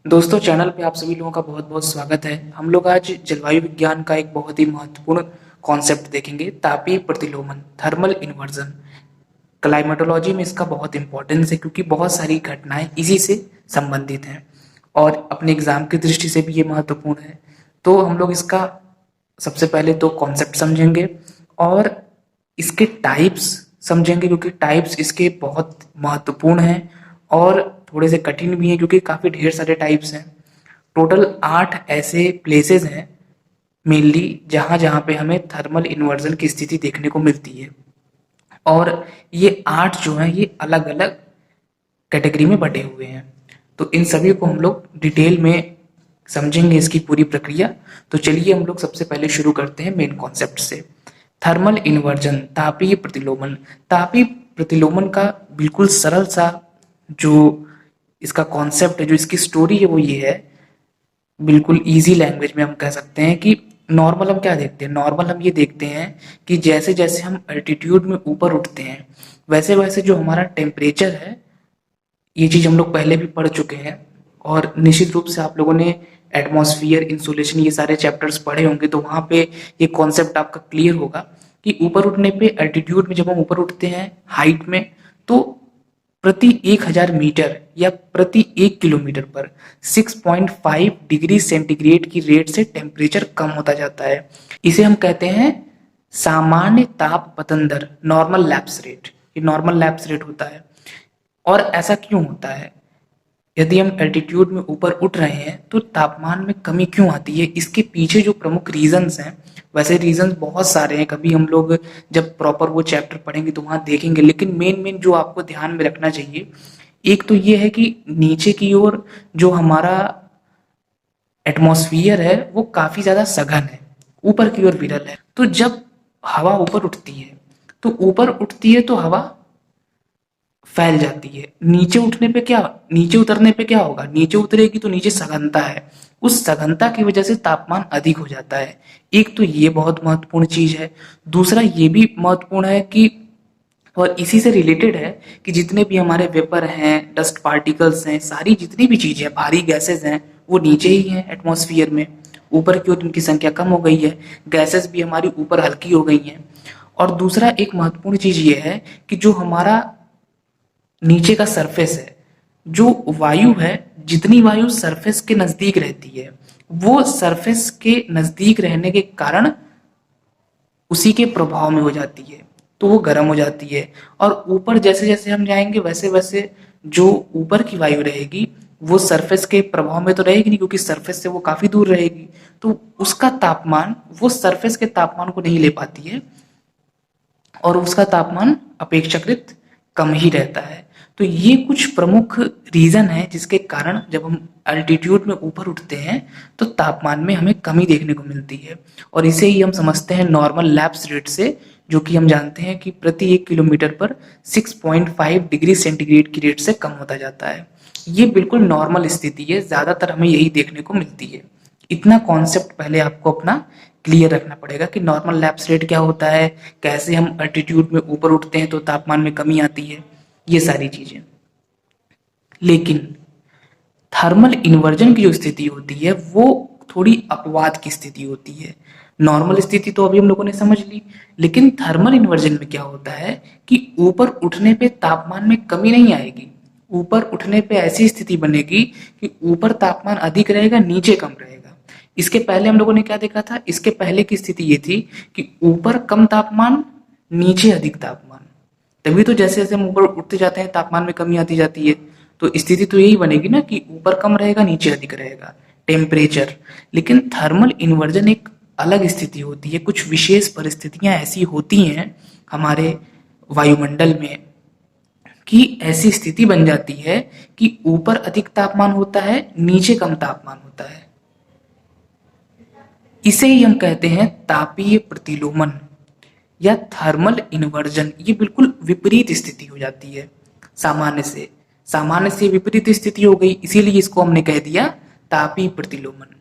दोस्तों चैनल पे आप सभी लोगों का बहुत बहुत स्वागत है। हम लोग आज जलवायु विज्ञान का एक बहुत ही महत्वपूर्ण कॉन्सेप्ट देखेंगे, तापीय प्रतिलोमन, थर्मल इन्वर्जन। क्लाइमेटोलॉजी में इसका बहुत इंपॉर्टेंस है क्योंकि बहुत सारी घटनाएं इसी से संबंधित हैं और अपने एग्जाम की दृष्टि से भी ये महत्वपूर्ण है। तो हम लोग इसका सबसे पहले तो कॉन्सेप्ट समझेंगे और इसके टाइप्स समझेंगे क्योंकि टाइप्स इसके बहुत महत्वपूर्ण हैं और थोड़े से कठिन भी हैं क्योंकि काफ़ी ढेर सारे टाइप्स हैं। टोटल 8 ऐसे प्लेसेस हैं मेनली जहाँ जहाँ पे हमें थर्मल इन्वर्जन की स्थिति देखने को मिलती है और ये 8 जो हैं ये अलग अलग कैटेगरी में बटे हुए हैं। तो इन सभी को हम लोग डिटेल में समझेंगे इसकी पूरी प्रक्रिया। तो चलिए हम लोग सबसे पहले शुरू करते हैं मेन कॉन्सेप्ट से। थर्मल इन्वर्जन, तापीय प्रतिलोमन। तापीय प्रतिलोमन का बिल्कुल सरल सा जो इसका कॉन्सेप्ट है, जो इसकी स्टोरी है वो ये है, बिल्कुल इजी लैंग्वेज में हम कह सकते हैं कि नॉर्मल हम क्या देखते हैं, नॉर्मल हम ये देखते हैं कि जैसे जैसे हम एल्टीट्यूड में ऊपर उठते हैं वैसे वैसे जो हमारा टेम्परेचर है, ये चीज़ हम लोग पहले भी पढ़ चुके हैं और निश्चित रूप से आप लोगों ने एटमॉस्फियर, इंसुलेशन, ये सारे चैप्टर्स पढ़े होंगे तो वहाँ पे ये कॉन्सेप्ट आपका क्लियर होगा कि ऊपर उठने पे, एल्टीट्यूड में जब हम ऊपर उठते हैं हाइट में, तो प्रति 1000 मीटर या प्रति 1 किलोमीटर पर 6.5 डिग्री सेंटीग्रेड की रेट से टेम्परेचर कम होता जाता है। इसे हम कहते हैं सामान्य ताप पतन दर, नॉर्मल लैप्स रेट। ये नॉर्मल लैप्स रेट होता है। और ऐसा क्यों होता है? यदि हम एल्टीट्यूड में ऊपर उठ रहे हैं तो तापमान में कमी क्यों आती है? इसके पीछे जो प्रमुख रीजंस हैं, वैसे रीजंस बहुत सारे हैं, कभी हम लोग जब प्रॉपर वो चैप्टर पढ़ेंगे तो वहां देखेंगे, लेकिन मेन मेन जो आपको ध्यान में रखना चाहिए, एक तो ये है कि नीचे की ओर जो हमारा एटमॉस्फियर है वो काफी ज्यादा सघन है, ऊपर की ओर विरल है। तो जब हवा ऊपर उठती है तो ऊपर उठती है तो हवा फैल जाती है। नीचे उतरने पे क्या होगा? नीचे उतरेगी तो नीचे सघनता है, उस सघनता की वजह से तापमान अधिक हो जाता है। एक तो ये बहुत महत्वपूर्ण चीज है। दूसरा ये भी महत्वपूर्ण है कि, और इसी से रिलेटेड है, कि जितने भी हमारे वेपर हैं, डस्ट पार्टिकल्स हैं, सारी जितनी भी चीजें, भारी गैसेज हैं, वो नीचे ही हैं एटमॉस्फियर में। ऊपर की ओर इनकी संख्या कम हो गई है, गैसेस भी हमारी ऊपर हल्की हो गई हैं। और दूसरा एक महत्वपूर्ण चीज ये है कि जो हमारा नीचे का सरफेस है, जो वायु है, जितनी वायु सरफेस के नजदीक रहती है वो सरफेस के नजदीक रहने के कारण उसी के प्रभाव में हो जाती है, तो वो गर्म हो जाती है। और ऊपर जैसे जैसे हम जाएंगे वैसे वैसे जो ऊपर की वायु रहेगी वो सरफेस के प्रभाव में तो रहेगी नहीं, क्योंकि सरफेस से वो काफी दूर रहेगी, तो उसका तापमान वो सरफेस के तापमान को नहीं ले पाती है और उसका तापमान अपेक्षाकृत कम ही रहता है। तो ये कुछ प्रमुख रीजन है जिसके कारण जब हम अल्टीट्यूड में ऊपर उठते हैं तो तापमान में हमें कमी देखने को मिलती है, और इसे ही हम समझते हैं नॉर्मल लैप्स रेट से, जो कि हम जानते हैं कि प्रति 1 किलोमीटर पर 6.5 डिग्री सेंटीग्रेड की रेट से कम होता जाता है। ये बिल्कुल नॉर्मल स्थिति है, ज्यादातर हमें यही देखने को मिलती है। इतना कॉन्सेप्ट पहले आपको अपना क्लियर रखना पड़ेगा कि नॉर्मल लैप्स रेट क्या होता है, कैसे हम एल्टीट्यूड में ऊपर उठते हैं तो तापमान में कमी आती है, ये सारी चीजें। लेकिन थर्मल इन्वर्जन की जो स्थिति होती है वो थोड़ी अपवाद की स्थिति होती है। नॉर्मल स्थिति तो अभी हम लोगों ने समझ ली, लेकिन थर्मल इन्वर्जन में क्या होता है कि ऊपर उठने पे तापमान में कमी नहीं आएगी। ऊपर उठने पे ऐसी स्थिति बनेगी कि ऊपर तापमान अधिक रहेगा, नीचे कम रहेगा। इसके पहले हम लोगों ने क्या देखा था? इसके पहले की स्थिति ये थी कि ऊपर कम तापमान, नीचे अधिक तापमान। तभी तो जैसे जैसे हम ऊपर उठते जाते हैं तापमान में कमी आती जाती है। तो स्थिति तो यही बनेगी ना कि ऊपर कम रहेगा, नीचे अधिक रहेगा टेम्परेचर। लेकिन थर्मल इन्वर्जन एक अलग स्थिति होती है, कुछ विशेष परिस्थितियां ऐसी होती हैं हमारे वायुमंडल में कि ऐसी स्थिति बन जाती है कि ऊपर अधिक तापमान होता है, नीचे कम तापमान होता है। इसे ही हम कहते हैं तापीय प्रतिलोमन या थर्मल इन्वर्जन। ये बिल्कुल विपरीत स्थिति हो जाती है सामान्य से विपरीत स्थिति हो गई, इसीलिए इसको हमने कह दिया तापीय प्रतिलोमन।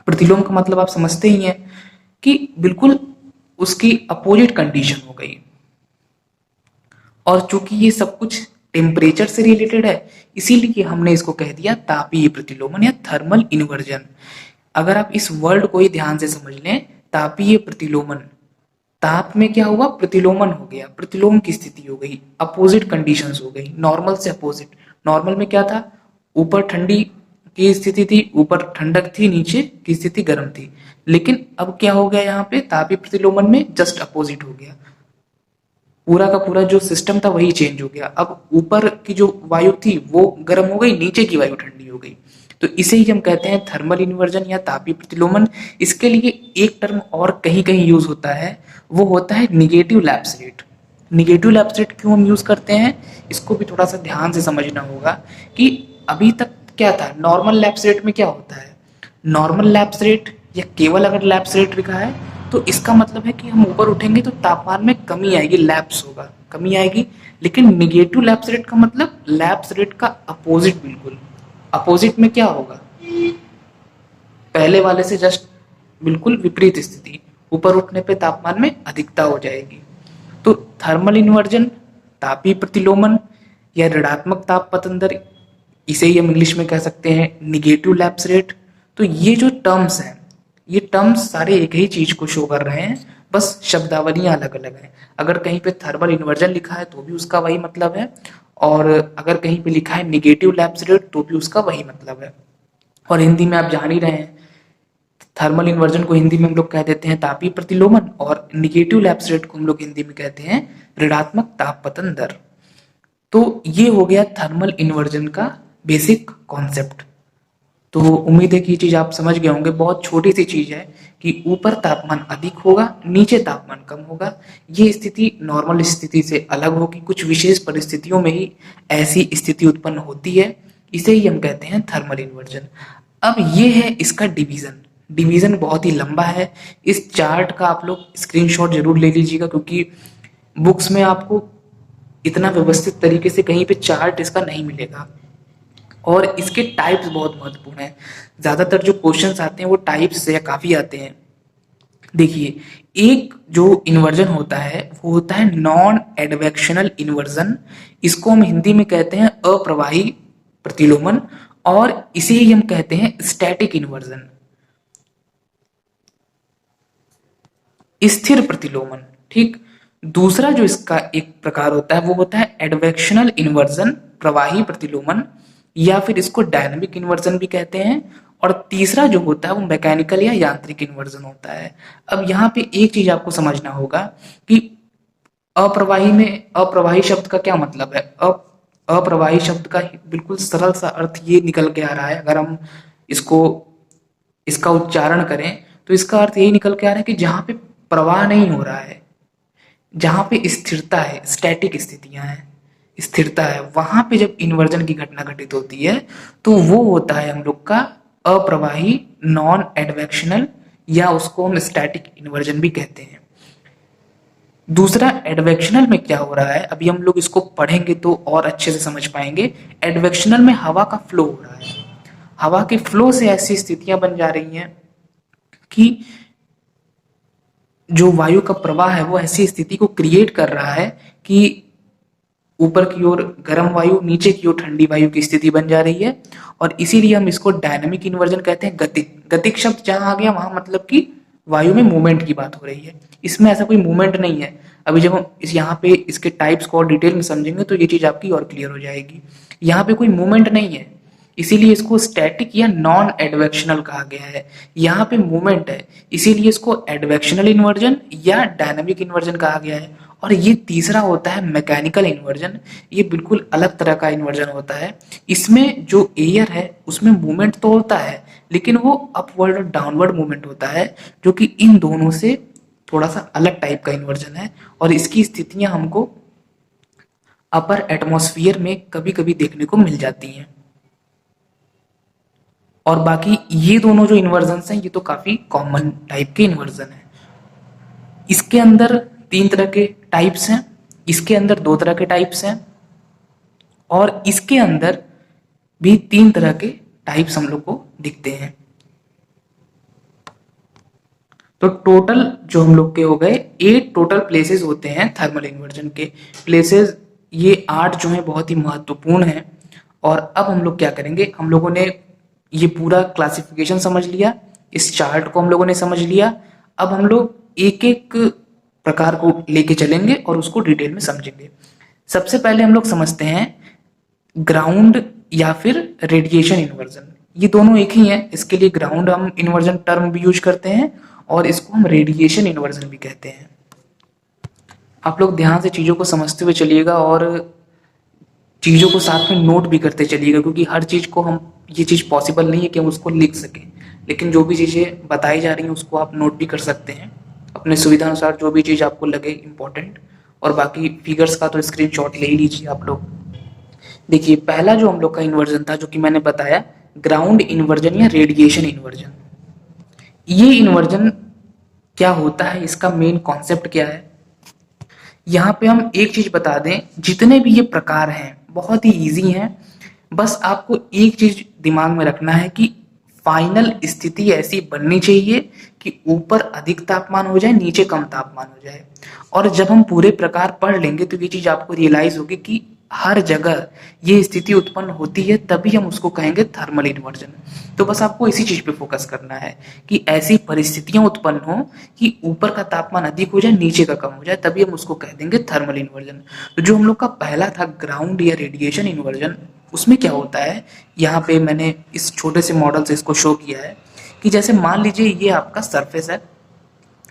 प्रतिलोम का मतलब आप समझते ही हैं कि बिल्कुल उसकी अपोजिट कंडीशन हो गई। और चूंकि ये सब कुछ टेम्परेचर से रिलेटेड है, इसीलिए हमने इसको कह दिया तापीय प्रतिलोमन या थर्मल इन्वर्जन। अगर आप इस वर्ड को ही ध्यान से समझ लें, तापीय प्रतिलोमन, ताप में क्या हुआ, प्रतिलोमन हो गया, प्रतिलोम की स्थिति हो गई, अपोजिट कंडीशंस हो गई, नॉर्मल से अपोजिट। नॉर्मल में क्या था, ऊपर ठंडी की स्थिति थी, ऊपर ठंडक थी, नीचे की स्थिति गर्म थी। लेकिन अब क्या हो गया, यहाँ पे तापीय प्रतिलोमन में जस्ट अपोजिट हो गया, पूरा का पूरा जो सिस्टम था वही चेंज हो गया। अब ऊपर की जो वायु थी वो गर्म हो गई, नीचे की वायु ठंडी हो गई। तो इसे ही हम कहते हैं थर्मल इन्वर्जन या तापीय प्रतिलोमन। इसके लिए एक टर्म और कहीं कहीं यूज होता है, वो होता है negative lapse rate. Negative lapse rate क्यों हम यूज करते हैं, इसको भी थोड़ा सा ध्यान से समझना होगा कि अभी तक क्या था, नॉर्मल लैप्स रेट में क्या होता है, नॉर्मल लैप्स रेट या केवल अगर लैप्स रेट लिखा है तो इसका मतलब है कि हम ऊपर उठेंगे तो तापमान में कमी आएगी, लैप्स होगा, कमी आएगी। लेकिन निगेटिव लैप्स रेट का मतलब लैप्स रेट का अपोजिट, बिल्कुल अपोजिट में क्या होगा, पहले वाले से जस्ट बिल्कुल विपरीत स्थिति, ऊपर उठने पे तापमान में अधिकता हो जाएगी। तो थर्मल इन्वर्जन, तापीय प्रतिलोमन या ऋणात्मक ताप पतन दर, इसे ही हम इंग्लिश में कह सकते हैं निगेटिव लैप्स रेट। तो ये जो टर्म्स हैं, ये टर्म्स सारे एक ही चीज को शो कर रहे हैं, बस शब्दावलियां अलग अलग हैं। अगर कहीं पे थर्मल इन्वर्जन लिखा है तो भी उसका वही मतलब है, और अगर कहीं पे लिखा है निगेटिव लैप्स रेट तो भी उसका वही मतलब है। और हिंदी में आप जान ही रहे हैं, थर्मल इन्वर्जन को हिंदी में हम लोग कह देते हैं तापीय प्रतिलोमन, और निगेटिव लैप्स रेट को हम लोग हिंदी में कहते हैं ऋणात्मक ताप पतन दर। तो ये हो गया थर्मल इन्वर्जन का बेसिक कॉन्सेप्ट। तो उम्मीद है कि ये चीज आप समझ गए होंगे, बहुत छोटी सी चीज है कि ऊपर तापमान अधिक होगा, नीचे तापमान कम होगा। ये स्थिति नॉर्मल स्थिति से अलग होगी, कुछ विशेष परिस्थितियों में ही ऐसी स्थिति उत्पन्न होती है, इसे ही हम कहते हैं थर्मल इन्वर्जन। अब ये है इसका डिवीजन, डिवीजन बहुत ही लंबा है। इस चार्ट का आप लोग स्क्रीनशॉट जरूर ले लीजिएगा, क्योंकि बुक्स में आपको इतना व्यवस्थित तरीके से कहीं पे चार्ट इसका नहीं मिलेगा। और इसके टाइप्स बहुत महत्वपूर्ण हैं, ज्यादातर जो क्वेश्चंस आते हैं वो टाइप्स से काफी आते हैं। देखिए, एक जो इन्वर्जन होता है वो होता है नॉन एडवेक्शनल इन्वर्जन, इसको हम हिंदी में कहते हैं अप्रवाही प्रतिलोमन, और इसे ही हम कहते हैं स्टैटिक इन्वर्जन, स्थिर प्रतिलोमन। ठीक, दूसरा जो इसका एक प्रकार होता है वो होता है एडवेक्शनल इन्वर्जन, प्रवाही प्रतिलोमन, या फिर इसको डायनामिक इन्वर्जन भी कहते हैं। और तीसरा जो होता है वो मैकेनिकल या यांत्रिक इन्वर्जन होता है। अब यहाँ पे एक चीज आपको समझना होगा कि अप्रवाही में, अप्रवाही शब्द का क्या मतलब है, अप्रवाही शब्द का बिल्कुल सरल सा अर्थ ये निकल के आ रहा है, अगर हम इसको, इसका उच्चारण करें तो इसका अर्थ यही निकल के आ रहा है कि जहां पे प्रवाह नहीं हो रहा है, जहां पे स्थिरता है, स्टैटिक स्थितियां हैं, स्थिरता है, वहां पे जब इन्वर्जन की घटना घटित होती है तो वो होता है हम लोग का अप्रवाही, नॉन एडवेक्शनल, या उसको हम स्टैटिक इन्वर्जन भी कहते हैं। दूसरा एडवेक्शनल में क्या हो रहा है, अभी हम लोग इसको पढ़ेंगे तो और अच्छे से समझ पाएंगे। एडवेक्शनल में हवा का फ्लो हो रहा है, हवा के फ्लो से ऐसी स्थितियां बन जा रही हैं कि जो वायु का प्रवाह है वो ऐसी स्थिति को क्रिएट कर रहा है कि ऊपर की ओर गर्म वायु, नीचे की ओर ठंडी वायु की स्थिति बन जा रही है। और इसीलिए हम इसको डायनामिक इन्वर्जन कहते हैं। गतिक, गतिक शब्द जहां आ गया वहां मतलब कि वायु में मूवमेंट की बात हो रही है, इसमें ऐसा कोई मूवमेंट नहीं है। अभी जब हम इस यहाँ पे इसके टाइप्स को और डिटेल में समझेंगे तो ये चीज आपकी और क्लियर हो जाएगी। यहाँ पे कोई मूवमेंट नहीं है, इसीलिए इसको स्टैटिक या नॉन एडवेक्शनल कहा गया है। यहाँ पे मूवमेंट है, इसीलिए इसको एडवेक्शनल इन्वर्जन या डायनामिक इन्वर्जन कहा गया है। और ये तीसरा होता है मैकेनिकल इन्वर्जन, ये बिल्कुल अलग तरह का इन्वर्जन होता है। इसमें जो एयर है उसमें मूवमेंट तो होता है, लेकिन वो अपवर्ड और डाउनवर्ड मूवमेंट होता है, जो कि इन दोनों से थोड़ा सा अलग टाइप का इन्वर्जन है। और इसकी स्थितियां हमको अपर एटमॉस्फेयर में कभी कभी देखने को मिल जाती हैं। और बाकी ये दोनों जो इन्वर्जन हैं ये तो काफी कॉमन टाइप के इन्वर्जन है। इसके अंदर 3 तरह के टाइप्स हैं, इसके अंदर 2 तरह के टाइप्स हैं, और इसके अंदर भी 3 तरह के टाइप्स हम लोग को दिखते हैं। तो टोटल जो हम लोग के हो गए 8 टोटल प्लेसेस होते हैं थर्मल इन्वर्जन के। प्लेसेस ये 8 जो है बहुत ही महत्वपूर्ण है। और अब हम लोग क्या करेंगे, हम लोगों ने ये पूरा क्लासिफिकेशन समझ लिया, इस चार्ट को हम लोगों ने समझ लिया। अब हम लोग एक एक प्रकार को लेके चलेंगे और उसको डिटेल में समझेंगे। सबसे पहले हम लोग समझते हैं ग्राउंड या फिर रेडिएशन इन्वर्जन। ये दोनों एक ही है, इसके लिए ग्राउंड हम इन्वर्जन टर्म भी यूज करते हैं और इसको हम रेडिएशन इन्वर्जन भी कहते हैं। आप लोग ध्यान से चीज़ों को समझते हुए चलिएगा और चीज़ों को साथ में नोट भी करते चलिएगा, क्योंकि हर चीज़ को हम, ये चीज़ पॉसिबल नहीं है कि हम उसको लिख सकें, लेकिन जो भी चीज़ें बताई जा रही हैं उसको आप नोट भी कर सकते हैं अपने सुविधा अनुसार, जो भी चीज़ आपको लगे इम्पोर्टेंट। और बाकी फिगर्स का तो स्क्रीनशॉट ले ही लीजिए आप लोग। देखिए, पहला जो हम लोग का इन्वर्जन था, जो कि मैंने बताया, ग्राउंड इन्वर्जन या रेडिएशन इन्वर्जन। ये इन्वर्जन क्या होता है, इसका मेन कॉन्सेप्ट क्या है, यहाँ पे हम एक चीज बता दें, जितने भी ये प्रकार हैं बहुत ही इजी हैं। बस आपको एक चीज दिमाग में रखना है कि फाइनल स्थिति ऐसी बननी चाहिए कि ऊपर अधिक तापमान हो जाए, नीचे कम तापमान हो जाए। और जब हम पूरे प्रकार पढ़ लेंगे तो ये चीज आपको रियलाइज होगी कि हर जगह ये स्थिति उत्पन्न होती है, तभी हम उसको कहेंगे थर्मल इन्वर्जन। तो बस आपको इसी चीज पे फोकस करना है कि ऐसी परिस्थितियां उत्पन्न हो कि ऊपर का तापमान अधिक हो जाए, नीचे का कम हो जाए, तभी हम उसको कह देंगे थर्मल इन्वर्जन। तो जो हम लोग का पहला था ग्राउंड या रेडिएशन इन्वर्जन, उसमें क्या होता है, यहाँ पे मैंने इस छोटे से मॉडल से इसको शो किया है कि जैसे मान लीजिए ये आपका सरफेस है,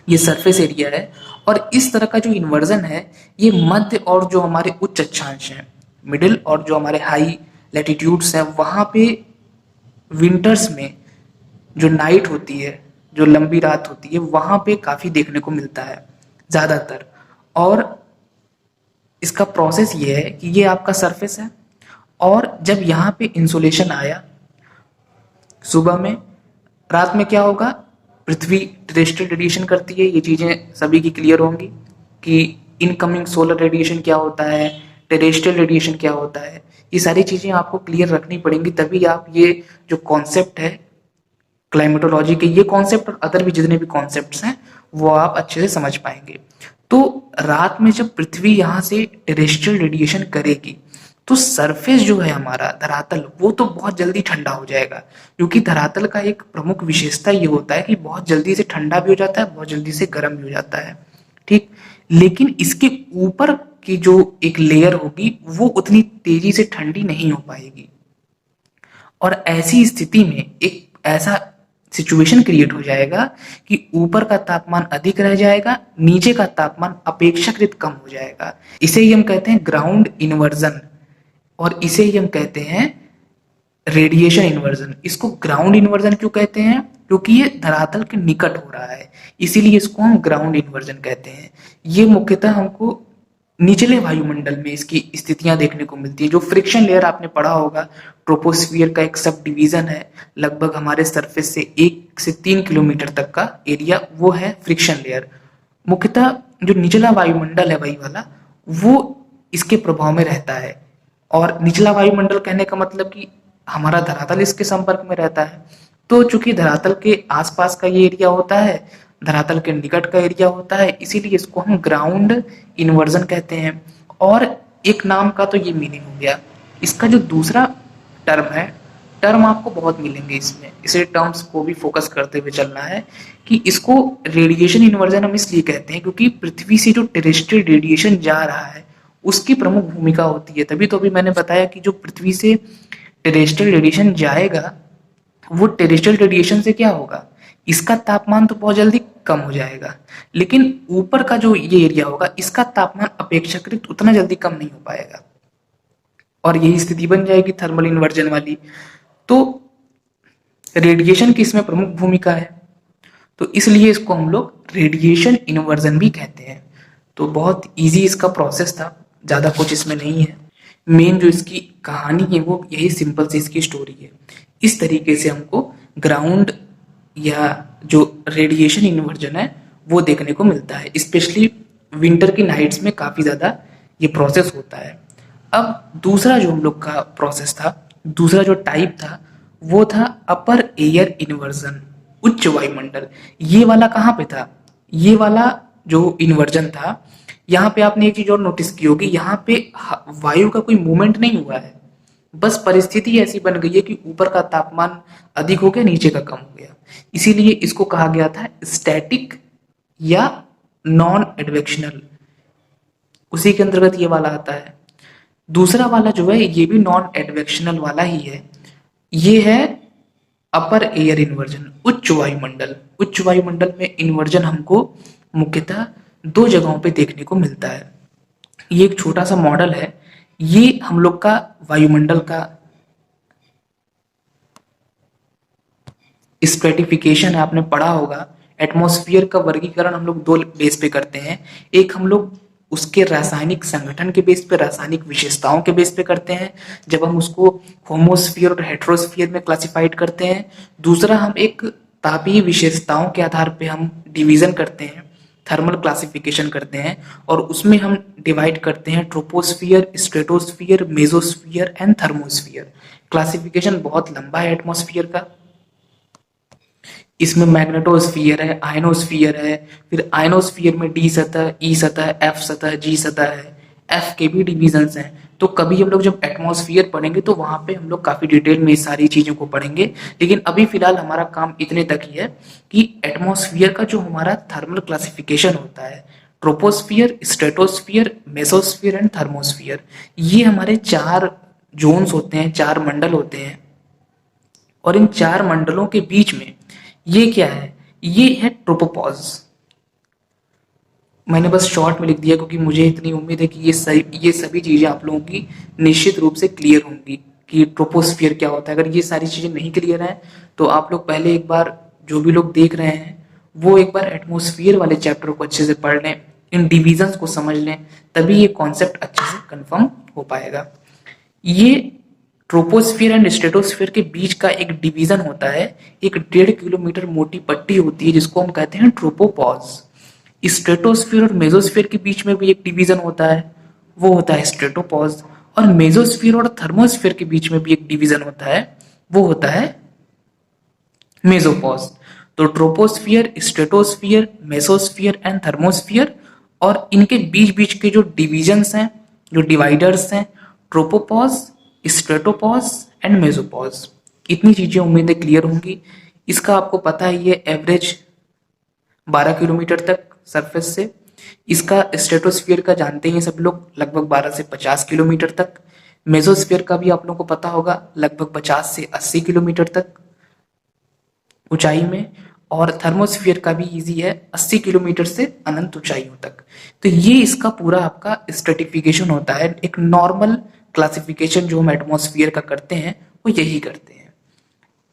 ये सरफेस एरिया है, और इस तरह का जो इन्वर्जन है ये मध्य और जो हमारे उच्च अक्षांश हैं, मिडिल और जो हमारे हाई लैटिट्यूड्स हैं, वहाँ पे विंटर्स में जो नाइट होती है, जो लंबी रात होती है, वहाँ पे काफ़ी देखने को मिलता है ज़्यादातर। और इसका प्रोसेस ये है कि ये आपका सरफेस है, और जब यहाँ पे इंसोलेशन आया सुबह में, रात में क्या होगा, पृथ्वी टेरेस्ट्रियल रेडिएशन करती है। ये चीज़ें सभी की क्लियर होंगी कि इनकमिंग सोलर रेडिएशन क्या होता है, टेरेस्ट्रियल रेडिएशन क्या होता है। ये सारी चीज़ें आपको क्लियर रखनी पड़ेंगी, तभी आप ये जो कॉन्सेप्ट है क्लाइमेटोलॉजी के, ये कॉन्सेप्ट और अदर भी जितने भी कॉन्सेप्ट्स हैं वो आप अच्छे से समझ पाएंगे। तो रात में जब पृथ्वी यहाँ से टेरेस्ट्रियल रेडिएशन करेगी तो सरफेस जो है हमारा धरातल, वो तो बहुत जल्दी ठंडा हो जाएगा, क्योंकि धरातल का एक प्रमुख विशेषता ये होता है कि बहुत जल्दी से ठंडा भी हो जाता है, बहुत जल्दी से गर्म भी हो जाता है, ठीक। लेकिन इसके ऊपर की जो एक लेयर होगी वो उतनी तेजी से ठंडी नहीं हो पाएगी, और ऐसी स्थिति में एक ऐसा सिचुएशन क्रिएट हो जाएगा कि ऊपर का तापमान अधिक रह जाएगा, नीचे का तापमान अपेक्षाकृत कम हो जाएगा। इसे ही हम कहते हैं ग्राउंड इन्वर्जन, और इसे ही हम कहते हैं रेडिएशन इन्वर्जन। इसको ग्राउंड इन्वर्जन क्यों कहते हैं, क्योंकि ये धरातल के निकट हो रहा है, इसीलिए इसको हम ग्राउंड इन्वर्जन कहते हैं। ये मुख्यतः हमको निचले वायुमंडल में इसकी स्थितियां देखने को मिलती है। जो फ्रिक्शन लेयर आपने पढ़ा होगा, ट्रोपोस्फियर का एक सब डिवीजन है, लगभग हमारे सरफेस से 1 से 3 किलोमीटर तक का एरिया, वो है फ्रिक्शन लेयर। मुख्यतः जो निचला वायुमंडल है वही वाला, वो इसके प्रभाव में रहता है। और निचला वायुमंडल कहने का मतलब कि हमारा धरातल इसके संपर्क में रहता है। तो चूंकि धरातल के आसपास का ये एरिया होता है, धरातल के निकट का एरिया होता है, इसीलिए इसको हम ग्राउंड इन्वर्जन कहते हैं। और एक नाम का तो ये मीनिंग हो गया। इसका जो दूसरा टर्म है, टर्म आपको बहुत मिलेंगे इसमें, इसे टर्म्स को भी फोकस करते हुए चलना है कि इसको रेडिएशन इन्वर्जन हम इसलिए कहते हैं क्योंकि पृथ्वी से जो टेरेस्ट्रियल रेडिएशन जा रहा है उसकी प्रमुख भूमिका होती है। तभी तो अभी मैंने बताया कि जो पृथ्वी से टेरेस्ट्रियल रेडिएशन जाएगा, वो टेरेस्ट्रियल रेडिएशन से क्या होगा, इसका तापमान तो बहुत जल्दी कम हो जाएगा, लेकिन ऊपर का जो ये एरिया होगा इसका तापमान अपेक्षाकृत उतना जल्दी कम नहीं हो पाएगा, और यही स्थिति बन जाएगी थर्मल इन्वर्जन वाली। तो रेडिएशन की इसमें प्रमुख भूमिका है, तो इसलिए इसको हम लोग रेडिएशन इन्वर्जन भी कहते हैं। तो बहुत इजी इसका प्रोसेस था, ज़्यादा कुछ इसमें नहीं है। मेन जो इसकी कहानी है वो यही सिंपल सी इसकी स्टोरी है। इस तरीके से हमको ग्राउंड या जो रेडिएशन इन्वर्जन है वो देखने को मिलता है, स्पेशली विंटर की नाइट्स में काफ़ी ज़्यादा ये प्रोसेस होता है। अब दूसरा जो हम लोग का प्रोसेस था, दूसरा जो टाइप था, वो था अपर एयर इन्वर्जन, उच्च वायुमंडल। ये वाला कहाँ पे था, ये वाला जो इन्वर्जन था यहाँ पे आपने एक चीज और नोटिस की होगी, यहाँ पे वायु का कोई मूवमेंट नहीं हुआ है, बस परिस्थिति ऐसी बन गई है कि ऊपर का तापमान अधिक हो गया, नीचे का कम हो गया। इसीलिए इसको कहा गया था स्टैटिक या नॉन एडवेक्शनल, उसी के अंतर्गत ये वाला आता है। दूसरा वाला जो है ये भी नॉन एडवेक्शनल वाला ही है, ये है अपर एयर इन्वर्जन, उच्च वायुमंडल। उच्च वायुमंडल में इन्वर्जन हमको मुख्यतः दो जगहों पे देखने को मिलता है। ये एक छोटा सा मॉडल है, ये हम लोग का वायुमंडल का स्ट्रेटिफिकेशन है, आपने पढ़ा होगा। एटमॉस्फेयर का वर्गीकरण हम लोग दो बेस पे करते हैं, एक हम लोग उसके रासायनिक संगठन के बेस पे, रासायनिक विशेषताओं के बेस पे करते हैं, जब हम उसको होमोस्फीयर और हेट्रोस्फीयर में क्लासिफाइड करते हैं। दूसरा हम एक तापीय विशेषताओं के आधार पे हम डिवीजन करते हैं, थर्मल क्लासिफिकेशन करते हैं, और उसमें हम डिवाइड करते हैं troposphere, stratosphere, mesosphere and thermosphere. Classification बहुत लंबा है एटमॉस्फियर का, इसमें मैग्नेटोस्फियर है, आयनोस्फियर है, फिर आयनोस्फियर में डी सतह, ई सतह, एफ सतह, जी सतह है, एफ के भी डिविजन्स हैं। तो कभी हम लोग जब एटमॉस्फियर पढ़ेंगे तो वहां पे हम लोग काफी डिटेल में इस सारी चीजों को पढ़ेंगे, लेकिन अभी फिलहाल हमारा काम इतने तक ही है कि एटमॉस्फियर का जो हमारा थर्मल क्लासिफिकेशन होता है, troposphere, stratosphere, mesosphere and thermosphere, ये हमारे चार जोन्स होते हैं, चार मंडल होते हैं। और इन चार मंडलों के बीच में ये क्या है, ये है ट्रोपोपॉज। मैंने बस शॉर्ट में लिख दिया क्योंकि मुझे इतनी उम्मीद है कि ये सभी चीजें आप लोगों की निश्चित रूप से क्लियर होंगी कि ट्रोपोस्फियर क्या होता है। अगर ये सारी चीजें नहीं क्लियर हैं तो आप लोग पहले एक बार, जो भी लोग देख रहे हैं वो एक बार एटमॉस्फियर वाले चैप्टर को अच्छे से पढ़ लें, इन डिविजन्स को समझ लें, तभी ये कॉन्सेप्ट अच्छे से कंफर्म हो पाएगा। ये ट्रोपोस्फियर एंड स्ट्रेटोस्फियर के बीच का एक डिवीजन होता है, एक 1.5 किलोमीटर मोटी पट्टी होती है जिसको हम कहते हैं ट्रोपोपॉज। स्ट्रेटोस्फियर और मेसोस्फियर के बीच में भी एक डिवीजन होता है, वो होता है स्ट्रेटोपॉज। और मेसोस्फियर और थर्मोस्फियर के बीच में भी एक डिवीजन होता है, वो होता है मेसोपॉज। तो troposphere, stratosphere, mesosphere and thermosphere, और इनके बीच बीच के जो डिविजन्स हैं, जो डिवाइडर्स हैं, ट्रोपोपॉज, स्ट्रेटोपॉज एंड मेसोपॉज। इतनी चीजें उम्मीद है क्लियर होंगी। इसका आपको पता है ये एवरेज 12 किलोमीटर तक सरफेस से, इसका स्ट्रेटोस्फियर का जानते हैं सब लोग, लगभग 12 से 50 किलोमीटर तक। मेसोस्फियर का भी आप लोगों को पता होगा, लगभग 50 से 80 किलोमीटर तक ऊंचाई में। और थर्मोस्फियर का भी इजी है, 80 किलोमीटर से अनंत ऊंचाइयों तक। तो ये इसका पूरा आपका स्ट्रेटिफिकेशन होता है। एक नॉर्मल क्लासिफिकेशन जो हम एटमॉस्फियर का करते हैं वो यही करते हैं।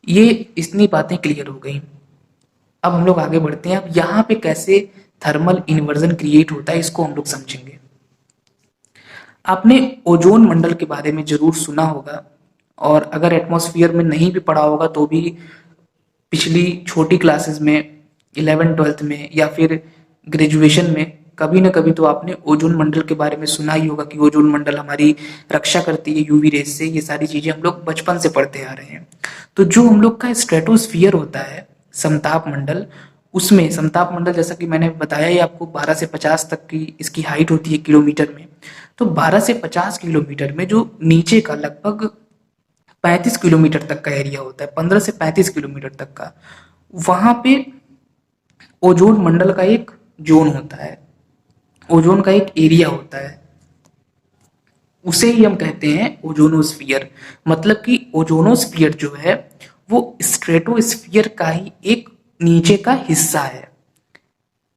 ये इतनी बातें क्लियर हो गई। अब हम लोग आगे बढ़ते हैं। अब यहाँ पे कैसे थर्मल इन्वर्जन क्रिएट होता है इसको हम लोग समझेंगे। आपने ओजोन मंडल के बारे में जरूर सुना होगा, और अगर एटमॉस्फियर में नहीं भी पढ़ा होगा तो भी पिछली छोटी क्लासेस में, 11th-12th में या फिर ग्रेजुएशन में कभी ना कभी तो आपने ओजोन मंडल के बारे में सुना ही होगा कि ओजोन मंडल हमारी रक्षा करती है यूवी रेस से। ये सारी चीजें हम लोग बचपन से पढ़ते आ रहे हैं। तो जो हम लोग का स्ट्रेटोस्फियर होता है, समताप मंडल, उसमें समताप मंडल जैसा कि मैंने बताया ही आपको, 12 से 50 तक की इसकी हाइट होती है किलोमीटर में। तो 12 से 50 किलोमीटर में जो नीचे का लगभग 35 किलोमीटर तक का एरिया होता है, 15 से 35 किलोमीटर तक का, वहां पे ओजोन मंडल का एक जोन होता है, ओजोन का एक एरिया होता है, उसे ही हम कहते हैं ओजोनोस्फियर। मतलब कि ओजोनोस्फियर जो है वो स्ट्रेटोस्फियर का ही एक नीचे का हिस्सा है।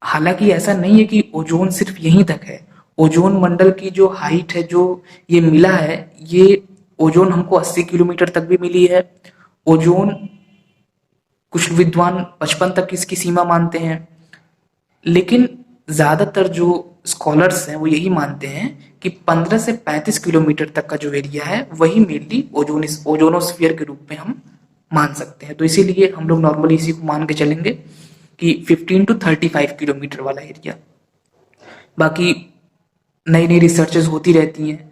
हालांकि ऐसा नहीं है कि ओजोन सिर्फ यहीं तक है। ओजोन मंडल की जो हाइट है, जो ये मिला है, ये ओजोन हमको 80 किलोमीटर तक भी मिली है। ओजोन कुछ विद्वान 55 तक इसकी सीमा मानते हैं, लेकिन ज्यादातर जो स्कॉलर्स हैं वो यही मानते हैं कि 15 से 35 किलोमीटर तक का जो एरिया है वही मेनली ओजोनोस्फियर के रूप में हम मान सकते हैं। तो इसीलिए हम लोग नॉर्मली इसी को मान के चलेंगे कि 15 to 35 किलोमीटर वाला एरिया। बाकी नई नई रिसर्चेस होती रहती हैं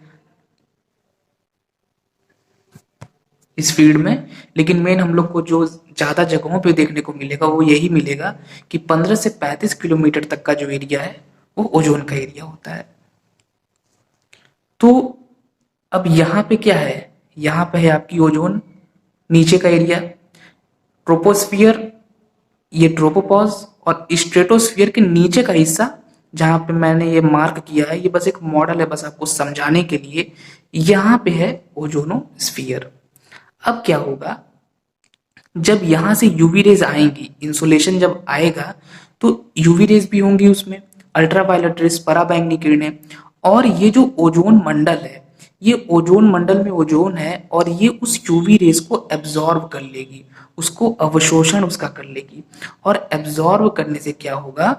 इस फील्ड में, लेकिन मेन हम लोग को जो ज्यादा जगहों पे देखने को मिलेगा वो यही मिलेगा कि 15 से 35 किलोमीटर तक का जो एरिया है वो ओजोन का एरिया होता है। तो अब यहाँ पे क्या है, यहाँ पे है आपकी ओजोन, नीचे का एरिया ट्रोपोस्फियर, ये ट्रोपोपॉज, और स्ट्रेटोस्फियर के नीचे का हिस्सा जहां पे मैंने ये मार्क किया है, ये बस एक मॉडल है, बस आपको समझाने के लिए, यहाँ पे है ओजोनोस्फियर। अब क्या होगा, जब यहां से यूवी रेज आएंगी, इंसोलेशन जब आएगा तो यूवी रेज भी होंगी उसमें, अल्ट्रावायलेट रेज, पराबैंगनी किरणें, और ये जो ओजोन मंडल है, ये ओजोन मंडल में ओजोन है और ये उस यूवी रेज को एब्जॉर्ब कर लेगी, उसको अवशोषण उसका कर लेगी, और एब्जॉर्ब करने से क्या होगा,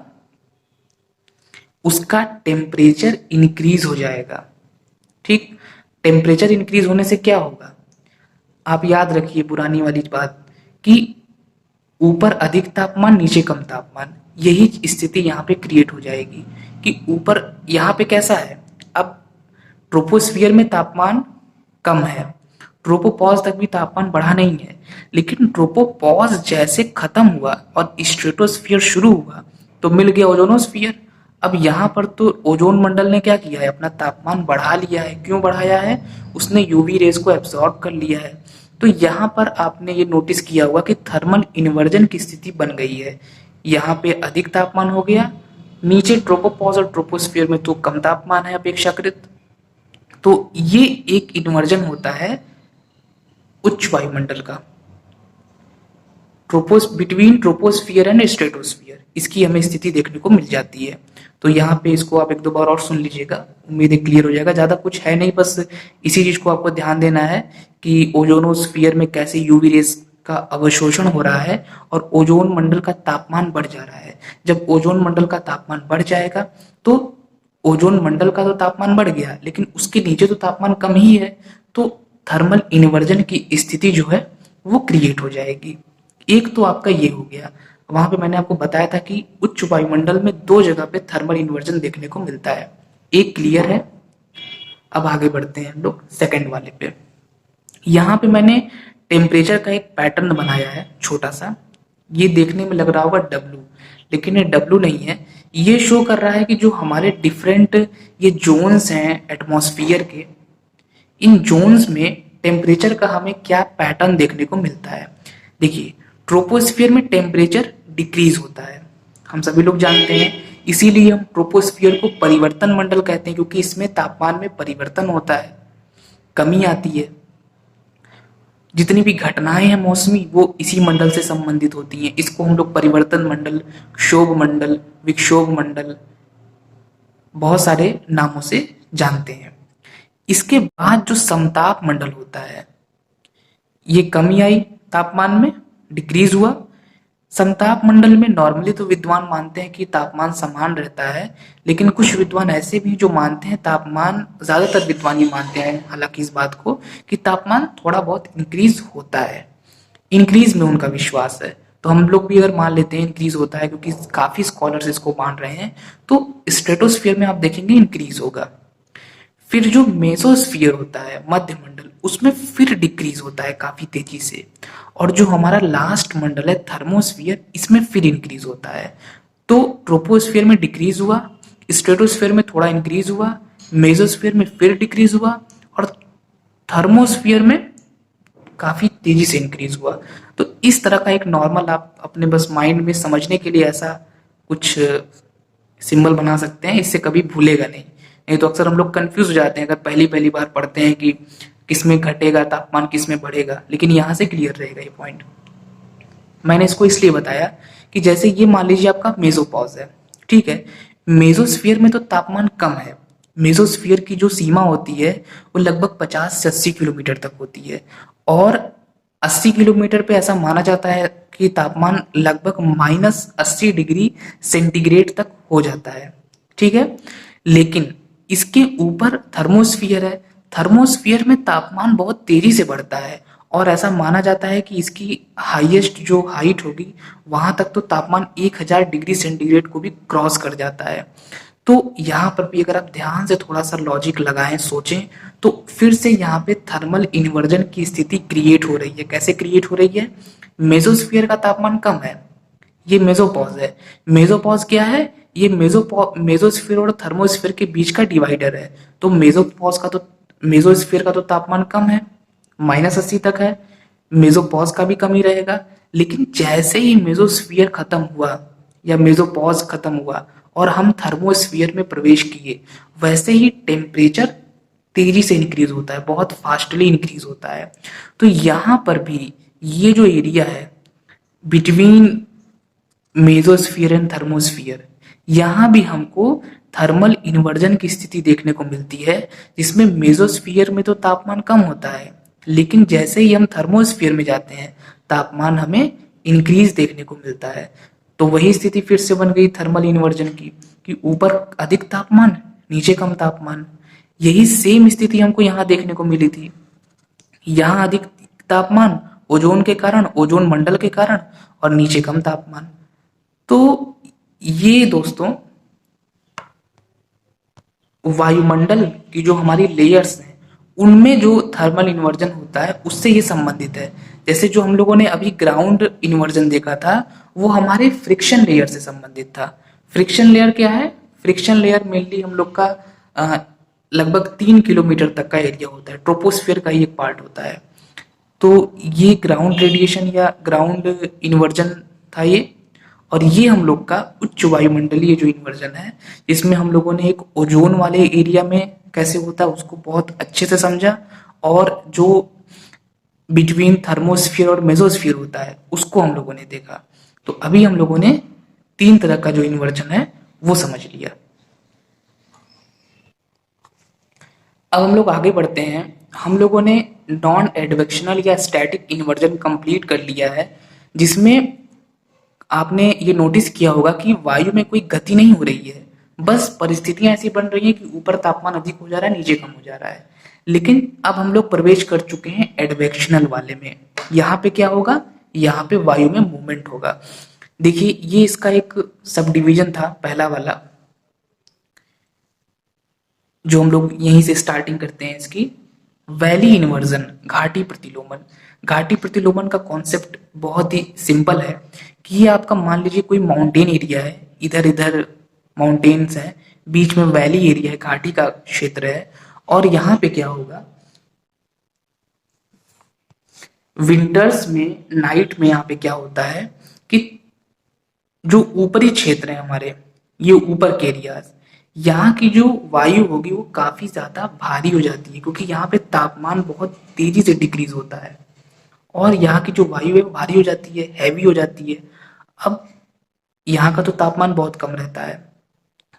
उसका टेम्परेचर इंक्रीज हो जाएगा। ठीक, टेम्परेचर इंक्रीज होने से क्या होगा, आप याद रखिए पुरानी वाली बात कि ऊपर अधिक तापमान नीचे कम तापमान, यही स्थिति यहाँ पे क्रिएट हो जाएगी कि ऊपर यहाँ पे कैसा है, अब ट्रोपोस्फियर में तापमान कम है, ट्रोपोपॉज तक भी तापमान बढ़ा नहीं है, लेकिन ट्रोपोपॉज जैसे खत्म हुआ और स्ट्रेटोस्फियर शुरू हुआ तो मिल गया ओजोनोस्फियर। अब यहाँ पर तो ओजोन मंडल ने क्या किया है, अपना तापमान बढ़ा लिया है। क्यों बढ़ाया है, उसने यूवी रेज को एब्सॉर्ब कर लिया है। तो यहाँ पर आपने ये नोटिस किया होगा कि थर्मल इन्वर्जन की स्थिति बन गई है, यहाँ पे अधिक तापमान हो गया, नीचे ट्रोपोपॉज और ट्रोपोस्फियर में तो कम तापमान है अपेक्षाकृत। तो ये एक इन्वर्जन होता है उच्च वायुमंडल का, बिटवीन ट्रोपोस्फियर एंड स्ट्रेटोस्फियर, इसकी हमें स्थिति देखने को मिल जाती है। तो यहाँ पे इसको आप एक दो बार और सुन लीजिएगा, उम्मीद है क्लियर हो जाएगा। ज्यादा कुछ है नहीं, बस इसी चीज को आपको ध्यान देना है कि ओजोनोस्फियर में कैसे यूवी रेज का अवशोषण हो रहा है और ओजोन मंडल का तापमान बढ़ जा रहा है। जब ओजोन मंडल का तापमान बढ़ जाएगा तो ओजोन मंडल का तो तापमान बढ़ गया, लेकिन उसके नीचे तो तापमान कम ही है, तो थर्मल इन्वर्जन की स्थिति जो है वो क्रिएट हो जाएगी। एक तो आपका ये हो गया, वहां पे मैंने आपको बताया था कि उच्च वायुमंडल में दो जगह पे थर्मल इन्वर्जन देखने को मिलता है, एक क्लियर है। अब आगे बढ़ते हैं हम लोग सेकंड वाले पे। यहाँ पे मैंने टेम्परेचर का एक पैटर्न बनाया है छोटा सा, ये देखने में लग रहा होगा डब्लू, लेकिन ये डब्लू नहीं है, ये शो कर रहा है कि जो हमारे डिफरेंट ये जोन्स हैं एटमॉस्फियर के, इन जोन्स में टेम्परेचर का हमें क्या पैटर्न देखने को मिलता है। देखिए, ट्रोपोस्फियर में टेम्परेचर डिक्रीज होता है, हम सभी लोग जानते हैं, इसीलिए हम ट्रोपोस्फियर को परिवर्तन मंडल कहते हैं, क्योंकि इसमें तापमान में परिवर्तन होता है, कमी आती है। जितनी भी घटनाएं हैं मौसमी वो इसी मंडल से संबंधित होती हैं। इसको हम लोग परिवर्तन मंडल, क्षोभ मंडल, विक्षोभ मंडल, बहुत सारे नामों से जानते हैं। इसके बाद जो समताप मंडल होता है, ये कमी आई तापमान में, डिक्रीज हुआ। समताप मंडल में नॉर्मली तो विद्वान मानते हैं कि तापमान समान रहता है, लेकिन कुछ विद्वान ऐसे भी जो मानते हैं तापमान, ज्यादातर विद्वान ये मानते हैं हालांकि इस बात को, कि तापमान थोड़ा बहुत इंक्रीज होता है, इंक्रीज में उनका विश्वास है। तो हम लोग भी अगर मान लेते हैं इंक्रीज होता है, क्योंकि काफी स्कॉलर्स इसको मान रहे हैं, तो स्ट्रेटोस्फियर में आप देखेंगे इंक्रीज होगा। फिर जो मेसोस्फियर होता है मध्य मंडल, उसमें फिर डिक्रीज होता है काफी तेजी से, और जो हमारा लास्ट मंडल है थर्मोस्फियर, इसमें फिर इंक्रीज होता है। तो ट्रोपोस्फियर में डिक्रीज हुआ, स्ट्रेटोस्फियर में थोड़ा इंक्रीज हुआ, मेसोस्फियर में फिर डिक्रीज हुआ, और थर्मोस्फियर में काफी तेजी से इंक्रीज हुआ। तो इस तरह का एक नॉर्मल आप अपने बस माइंड में समझने के लिए ऐसा कुछ सिंबल बना सकते हैं, इससे कभी भूलेगा नहीं। नहीं तो अक्सर हम लोग कंफ्यूज हो जाते हैं अगर पहली पहली बार पढ़ते हैं कि किस में घटेगा तापमान, किस में बढ़ेगा, लेकिन यहाँ से क्लियर रहेगा ये पॉइंट। मैंने इसको इसलिए बताया कि जैसे ये मान लीजिए आपका मेसोपॉज है, ठीक है, मेसोस्फियर में तो तापमान कम है, मेसोस्फियर की जो सीमा होती है वो लगभग 50 से 80 किलोमीटर तक होती है, और 80 किलोमीटर पे ऐसा माना जाता है कि तापमान लगभग -80 डिग्री सेंटीग्रेड तक हो जाता है, ठीक है। लेकिन इसके ऊपर थर्मोस्फियर है, थर्मोस्फियर में तापमान बहुत तेजी से बढ़ता है, और ऐसा माना जाता है कि इसकी हाईएस्ट जो हाइट होगी वहां तक तो तापमान 1000 डिग्री सेंटीग्रेड को भी क्रॉस कर जाता है। तो यहाँ पर भी अगर आप ध्यान से थोड़ा सा लॉजिक लगाएं, सोचें, तो फिर से यहाँ पे थर्मल इन्वर्जन की स्थिति क्रिएट हो रही है। कैसे क्रिएट हो रही है, मेसोस्फियर का तापमान कम है, ये मेसोपॉज है। मेसोपॉज क्या है, ये मेसोस्फीयर और थर्मोस्फीयर के बीच का डिवाइडर है। तो मेसोस्फीयर का तो तापमान कम है, -80 तक है। मेसोपॉज का भी कम ही रहेगा। लेकिन जैसे ही मेसोस्फीयर खत्म हुआ या मेसोपॉज खत्म हुआ और हम थर्मोस्फीयर में प्रवेश किए, वैसे ही टेम्परेचर तेजी से इंक्रीज होता है, बहुत फास्टली इंक्रीज होता है। तो यहाँ पर भी ये जो एरिया है बिटवीन मेसोस्फीयर एंड थर्मोस्फीयर, यहाँ भी हमको थर्मल इन्वर्जन की स्थिति देखने को मिलती है, जिसमें मेसोस्फीयर में तो तापमान कम होता है, लेकिन जैसे ही हम थर्मोस्फीयर में जाते हैं तापमान हमें इंक्रीज देखने को मिलता है। तो वही स्थिति फिर से बन गई थर्मल इन्वर्जन की, कि ऊपर अधिक तापमान, नीचे कम तापमान। यही सेम स्थिति हमको यहाँ देखने को मिली थी। यहाँ अधिक तापमान ओजोन के कारण, ओजोन मंडल के कारण, और नीचे कम तापमान। तो ये दोस्तों वायुमंडल की जो हमारी लेयर्स हैं उनमें जो थर्मल इन्वर्जन होता है उससे ये संबंधित है। जैसे जो हम लोगों ने अभी ग्राउंड इन्वर्जन देखा था वो हमारे फ्रिक्शन लेयर से संबंधित था। फ्रिक्शन लेयर क्या है? फ्रिक्शन लेयर मेनली हम लोग का लगभग 3 किलोमीटर तक का एरिया होता है, ट्रोपोस्फियर का ही एक पार्ट होता है। तो ये ग्राउंड रेडिएशन या ग्राउंड इन्वर्जन था ये। और ये हम लोग का उच्च वायुमंडलीय जो इन्वर्जन है, इसमें हम लोगों ने एक ओजोन वाले एरिया में कैसे होता है उसको बहुत अच्छे से समझा, और जो बिटवीन थर्मोस्फियर और मेसोस्फियर होता है उसको हम लोगों ने देखा। तो अभी हम लोगों ने 3 तरह का जो इन्वर्जन है वो समझ लिया। अब हम लोग आगे बढ़ते हैं। हम लोगों ने नॉन एडवेक्शनल या स्टैटिक इन्वर्जन कंप्लीट कर लिया है, जिसमें आपने ये नोटिस किया होगा कि वायु में कोई गति नहीं हो रही है, बस परिस्थितियां ऐसी बन रही हैं कि ऊपर तापमान अधिक हो जा रहा है, नीचे कम हो जा रहा है। लेकिन अब हम लोग प्रवेश कर चुके हैं एडवेक्शनल वाले में। यहाँ पे क्या होगा? यहाँ पे वायु में मूवमेंट होगा। देखिए ये इसका एक सब डिवीजन था पहला वाला, जो हम लोग यहीं से स्टार्टिंग करते हैं इसकी। वैली इन्वर्जन, घाटी प्रतिलोमन। घाटी प्रतिलोमन का कॉन्सेप्ट बहुत ही सिंपल है कि ये आपका मान लीजिए कोई माउंटेन एरिया है, इधर इधर माउंटेन्स है, बीच में वैली एरिया है, घाटी का क्षेत्र है। और यहाँ पे क्या होगा, विंटर्स में नाइट में यहाँ पे क्या होता है कि जो ऊपरी क्षेत्र है हमारे, ये ऊपर के एरियाज, यहाँ की जो वायु होगी वो काफी ज्यादा भारी हो जाती है, क्योंकि यहाँ पे तापमान बहुत तेजी से डिक्रीज होता है और यहाँ की जो वायु है वो भारी हो जाती है, हैवी हो जाती है। अब यहाँ का तो तापमान बहुत कम रहता है,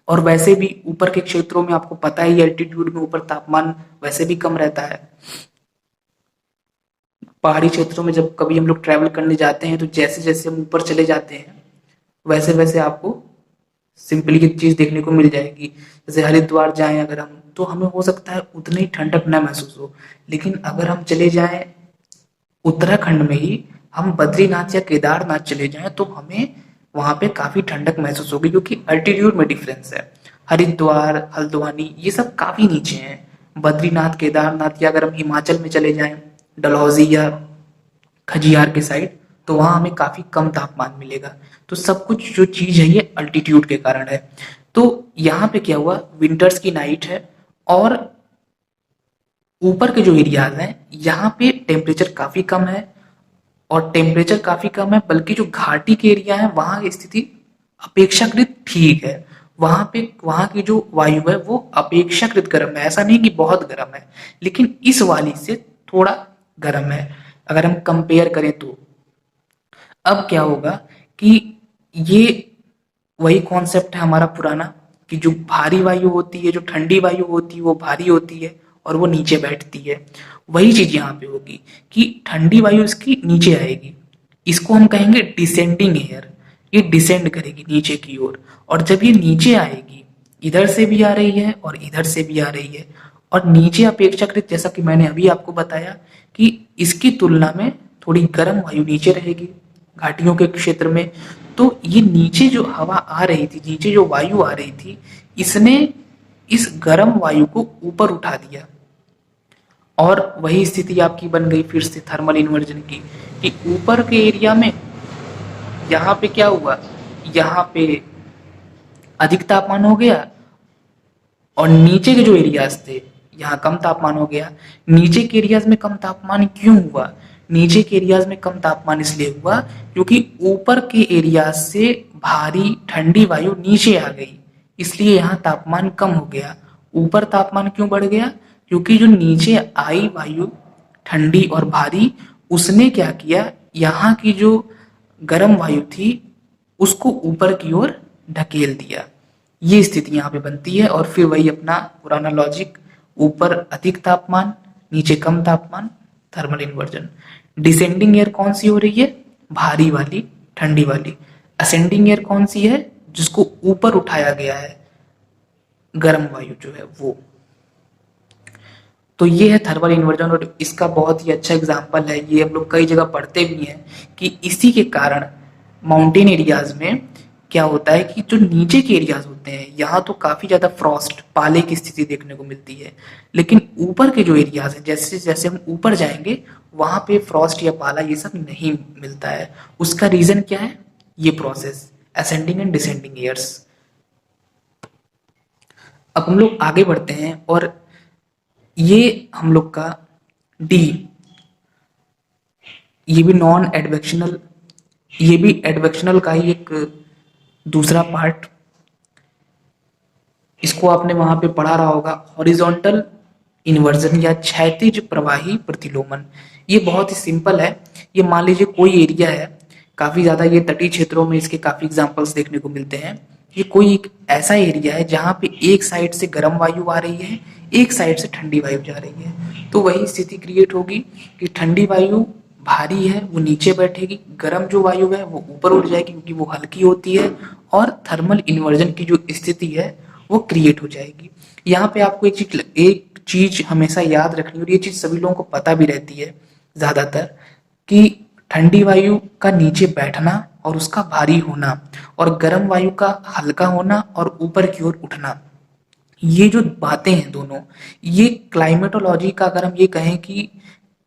और वैसे भी ऊपर के क्षेत्रों में आपको पता ही, एल्टीट्यूड में ऊपर तापमान वैसे भी कम रहता है। पहाड़ी क्षेत्रों में जब कभी हम लोग ट्रैवल करने जाते हैं तो जैसे जैसे हम ऊपर चले जाते हैं वैसे वैसे आपको सिंपली एक चीज देखने को मिल जाएगी। जैसे हरिद्वार जाएं अगर हम, तो हमें हो सकता है उतनी ठंडक न महसूस हो, लेकिन अगर हम चले जाएं उत्तराखंड में ही, हम बद्रीनाथ या केदारनाथ चले जाएं तो हमें वहां पे काफी ठंडक महसूस होगी, क्योंकि अल्टीट्यूड में डिफरेंस है। हरिद्वार, हल्द्वानी ये सब काफी नीचे हैं। बद्रीनाथ, केदारनाथ, या अगर हम हिमाचल में चले जाएं डलहौजी या खजियार के साइड, तो वहां हमें काफी कम तापमान मिलेगा। तो सब कुछ जो चीज है ये अल्टीट्यूड के कारण है। तो यहाँ पे क्या हुआ, विंटर्स की नाइट है और ऊपर के जो एरियाज हैं यहाँ पे टेम्परेचर काफी कम है, और टेम्परेचर काफी कम है, बल्कि जो घाटी के एरिया है वहां की स्थिति अपेक्षाकृत ठीक है। वहां पे वहां की जो वायु है वो अपेक्षाकृत गर्म है, ऐसा नहीं कि बहुत गर्म है, लेकिन इस वाली से थोड़ा गर्म है अगर हम कंपेयर करें तो। अब क्या होगा कि ये वही कॉन्सेप्ट है हमारा पुराना, कि जो भारी वायु होती है, जो ठंडी वायु होती है वो भारी होती है और वो नीचे बैठती है। वही चीज यहाँ पे होगी कि ठंडी वायु इसकी नीचे आएगी, इसको हम कहेंगे डिसेंडिंग एयर। ये डिसेंड करेगी नीचे की ओर, और जब ये नीचे आएगी, इधर से भी आ रही है और इधर से भी आ रही है, और नीचे अपेक्षाकृत, जैसा कि मैंने अभी आपको बताया कि इसकी तुलना में थोड़ी गर्म वायु नीचे रहेगी घाटियों के क्षेत्र में। तो ये नीचे जो हवा आ रही थी, नीचे जो वायु आ रही थी, इसने इस गर्म वायु को ऊपर उठा दिया, और वही स्थिति आपकी बन गई फिर से थर्मल इन्वर्जन की, कि ऊपर के एरिया में यहाँ पे क्या हुआ, यहाँ पे अधिक तापमान हो गया, और नीचे के जो एरियाज थे यहाँ कम तापमान हो गया। नीचे के एरियाज में कम तापमान क्यों हुआ? नीचे के एरियाज में कम तापमान इसलिए हुआ क्योंकि ऊपर के एरियाज से भारी ठंडी वायु नीचे आ गई, इसलिए यहाँ तापमान कम हो गया। ऊपर तापमान क्यों बढ़ गया? क्योंकि जो नीचे आई वायु ठंडी और भारी, उसने क्या किया, यहाँ की जो गर्म वायु थी उसको ऊपर की ओर ढकेल दिया। ये स्थिति यहाँ पे बनती है, और फिर वही अपना पुराना लॉजिक, ऊपर अधिक तापमान नीचे कम तापमान, थर्मल इन्वर्जन। डिसेंडिंग एयर कौन सी हो रही है? भारी वाली ठंडी वाली। असेंडिंग एयर कौन सी है? जिसको ऊपर उठाया गया है, गर्म वायु जो है वो। तो ये है थर्मल इन्वर्जन, और इसका बहुत ही अच्छा एग्जाम्पल है, ये हम लोग कई जगह पढ़ते भी हैं कि इसी के कारण माउंटेन एरियाज में क्या होता है कि जो नीचे के एरियाज होते हैं यहाँ तो काफी ज्यादा फ्रॉस्ट, पाले की स्थिति देखने को मिलती है, लेकिन ऊपर के जो एरियाज है, जैसे जैसे हम ऊपर जाएंगे वहां पे फ्रॉस्ट या पाला ये सब नहीं मिलता है। उसका रीजन क्या है? ये process, ascending and descending airs. अब हम लोग आगे बढ़ते हैं, और ये हम लोग का डी, ये भी नॉन एडवेक्शनल, ये भी एडवेक्शनल का ही एक दूसरा पार्ट। इसको आपने वहां पे पढ़ा रहा होगा, हॉरिजॉन्टल इन्वर्जन या क्षैतिज प्रवाही प्रतिलोमन। ये बहुत ही सिंपल है। ये मान लीजिए कोई एरिया है, काफी ज्यादा ये तटीय क्षेत्रों में इसके काफी एग्जांपल्स देखने को मिलते हैं। ये कोई एक ऐसा एरिया है जहां पे एक साइड से गर्म वायु आ रही है, एक साइड से ठंडी वायु जा रही है। तो वही स्थिति क्रिएट होगी कि ठंडी वायु भारी है वो नीचे बैठेगी, गर्म जो वायु है वो ऊपर उठ जाएगी क्योंकि वो हल्की होती है, और थर्मल इन्वर्जन की जो स्थिति है वो क्रिएट हो जाएगी। यहाँ पे आपको एक चीज हमेशा याद रखनी, और ये चीज सभी लोगों को पता भी रहती है ज्यादातर, कि ठंडी वायु का नीचे बैठना और उसका भारी होना, और गर्म वायु का हल्का होना और ऊपर की ओर उठना, ये जो बातें हैं दोनों, ये क्लाइमेटोलॉजी का, अगर हम ये कहें कि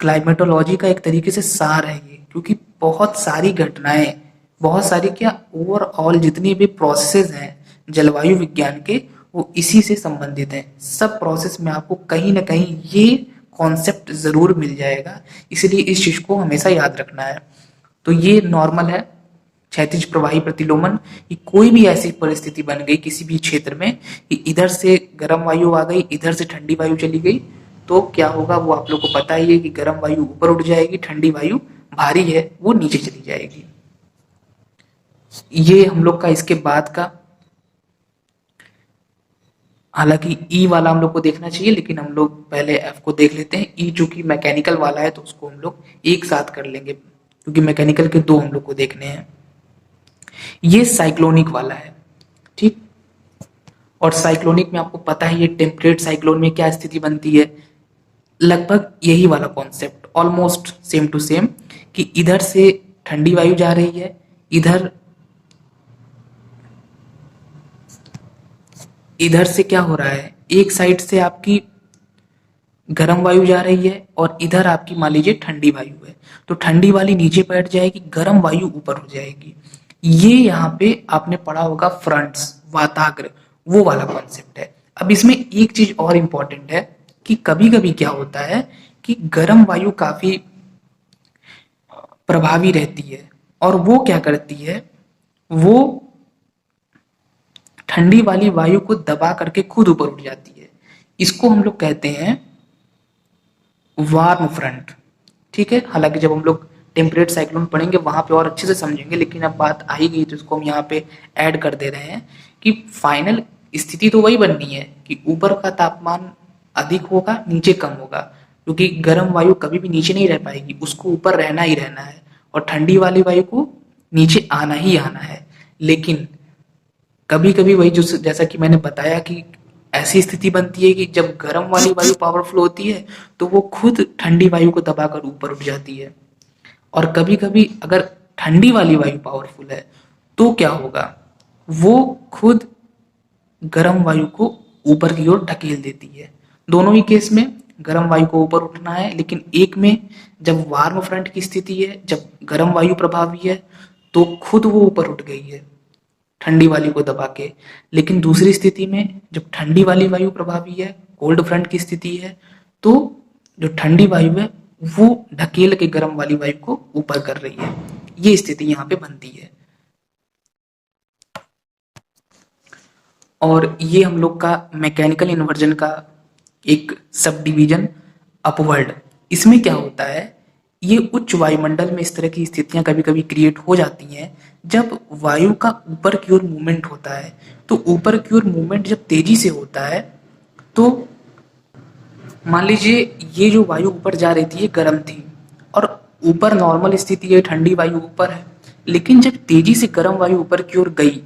क्लाइमेटोलॉजी का एक तरीके से सार है ये, क्योंकि बहुत सारी घटनाएं, बहुत सारी क्या, ओवरऑल जितनी भी प्रोसेसेस हैं जलवायु विज्ञान के, वो इसी से संबंधित हैं। सब प्रोसेस में आपको कहीं ना कहीं ये कॉन्सेप्ट जरूर मिल जाएगा, इसलिए इस चीज को हमेशा याद रखना है। तो ये नॉर्मल है क्षैतिज प्रवाही प्रतिलोमन, कि कोई भी ऐसी परिस्थिति बन गई किसी भी क्षेत्र में कि इधर से गर्म वायु आ गई, इधर से ठंडी वायु चली गई, तो क्या होगा वो आप लोग को पता ही है कि गर्म वायु ऊपर उठ जाएगी, ठंडी वायु भारी है वो नीचे चली जाएगी। ये हम लोग का इसके बाद का, हालांकि ई वाला हम लोग को देखना चाहिए, लेकिन हम लोग पहले एफ को देख लेते हैं। ई चूंकि मैकेनिकल वाला है तो उसको हम लोग एक साथ कर लेंगे, क्योंकि मैकेनिकल के दो हम लोग को देखने हैं। ये साइक्लोनिक वाला है, ठीक। और साइक्लोनिक में आपको पता है ये टेम्परेट साइक्लोन में क्या स्थिति बनती है, लगभग यही वाला concept, almost same to same, कि इधर से ठंडी वायु जा रही है, इधर से क्या हो रहा है, एक साइड से आपकी गर्म वायु जा रही है और इधर आपकी मान लीजिए ठंडी वायु है, तो ठंडी वाली नीचे बैठ जाएगी, गर्म वायु ऊपर हो जाएगी। ये यहाँ पे आपने पढ़ा होगा फ्रंट्स, वाताग्र, वो वाला कॉन्सेप्ट है। अब इसमें एक चीज और इंपॉर्टेंट है कि कभी कभी क्या होता है कि गर्म वायु काफी प्रभावी रहती है, और वो क्या करती है, वो ठंडी वाली वायु को दबा करके खुद ऊपर उठ जाती है। इसको हम लोग कहते हैं वार्म फ्रंट, ठीक है। हालांकि जब हम लोग टेम्परेट साइक्लोन पढ़ेंगे वहां पे और अच्छे से समझेंगे, लेकिन अब बात आ ही गई तो इसको हम यहाँ पे ऐड कर दे रहे हैं कि फाइनल स्थिति तो वही बननी है कि ऊपर का तापमान अधिक होगा, नीचे कम होगा, क्योंकि गर्म वायु कभी भी नीचे नहीं रह पाएगी, उसको ऊपर रहना ही रहना है, और ठंडी वाली वायु को नीचे आना ही आना है। लेकिन कभी कभी वही जो, जैसा कि मैंने बताया कि ऐसी स्थिति बनती है कि जब गर्म वाली वायु पावरफुल होती है तो वो खुद ठंडी वायु को दबाकर ऊपर उठ जाती है, और कभी कभी अगर ठंडी वाली वायु पावरफुल है तो क्या होगा, वो खुद गर्म वायु को ऊपर की ओर ढकेल देती है। दोनों ही केस में गर्म वायु को ऊपर उठना है, लेकिन एक में जब वार्म फ्रंट की स्थिति है, जब गर्म वायु प्रभावी है, तो खुद वो ऊपर उठ गई है, ठंडी वाली को दबा के। लेकिन दूसरी स्थिति में जब ठंडी वाली वायु प्रभावी है, कोल्ड फ्रंट की स्थिति है, तो जो ठंडी वायु है वो ढकेल के गर्म वाली वायु को ऊपर कर रही है। ये स्थिति यहाँ पे बनती है। और ये हम लोग का मैकेनिकल इन्वर्जन का एक सब डिवीजन अपवर्ड। इसमें क्या होता है, ये उच्च वायुमंडल में इस तरह की स्थितियां कभी कभी क्रिएट हो जाती हैं जब वायु का ऊपर की ओर मूवमेंट होता है। तो ऊपर की ओर मूवमेंट जब तेजी से होता है तो मान लीजिए ये जो वायु ऊपर जा रही थी ये गर्म थी और ऊपर नॉर्मल स्थिति है, ठंडी वायु ऊपर है, लेकिन जब तेजी से गर्म वायु ऊपर की ओर गई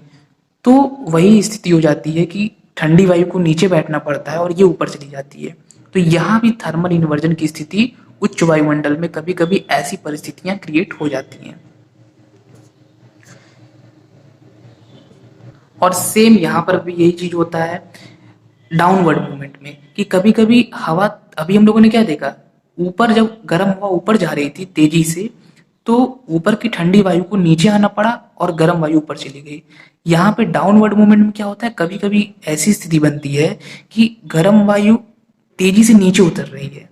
तो वही स्थिति हो जाती है कि ठंडी वायु को नीचे बैठना पड़ता है और ये ऊपर चली जाती है। तो यहाँ भी थर्मल इन्वर्जन की स्थिति उच्च वायुमंडल में कभी कभी ऐसी परिस्थितियां क्रिएट हो जाती हैं। और सेम यहाँ पर भी यही चीज होता है डाउनवर्ड मूवमेंट में कि कभी कभी हवा, अभी हम लोगों ने क्या देखा, ऊपर जब गर्म हवा ऊपर जा रही थी तेजी से तो ऊपर की ठंडी वायु को नीचे आना पड़ा और गर्म वायु ऊपर चली गई। यहाँ पे डाउनवर्ड मूवमेंट में क्या होता है, कभी कभी ऐसी स्थिति बनती है कि गर्म वायु तेजी से नीचे उतर रही है,